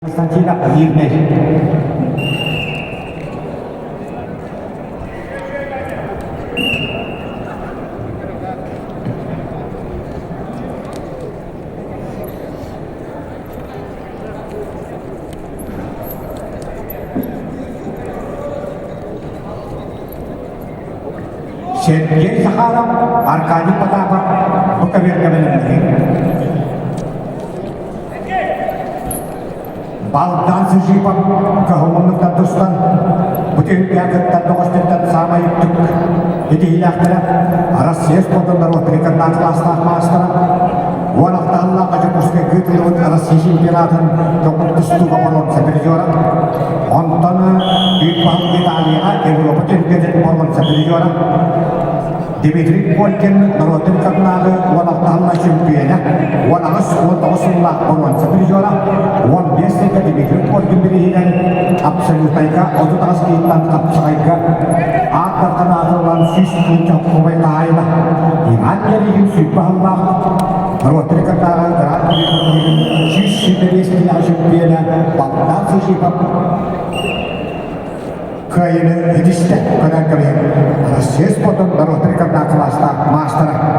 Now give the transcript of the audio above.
Константина Ильич. Сергей Захаров, Аркадий Потапов, Буковерка Балдан Сужипов, Кахуманов Татустан, Бутин Пякат Татостан Сама Юктук, Идиляхтера, Россия Спотон Ротарикарнат Классах Мастера, Ванахталла Качапуске Гитлерут Россия Чемпионатын, Токутустука Порон Сапериора, Антона Ипам Италия, Европа Чемпионат Порон Сапериора, Дмитрий Полькин, Народный Карнага, Ванахталла Чемпиона, Ванахас Вантасулла Порон Сапериора, Ван Бесика Дмитрий Полькин Беридан, Абсолютайка, Одутаски Тантап Сайка, Атар Канаталан Сиску Чапковай Тайна, Иман Яригин Сипалла, Народный Карнага, Чисти Берестина Чемпиона, Балдан Сужипов, Кайны Эдисте, Канакави, Россия Спотон, Народный Карнага Класса Мастера.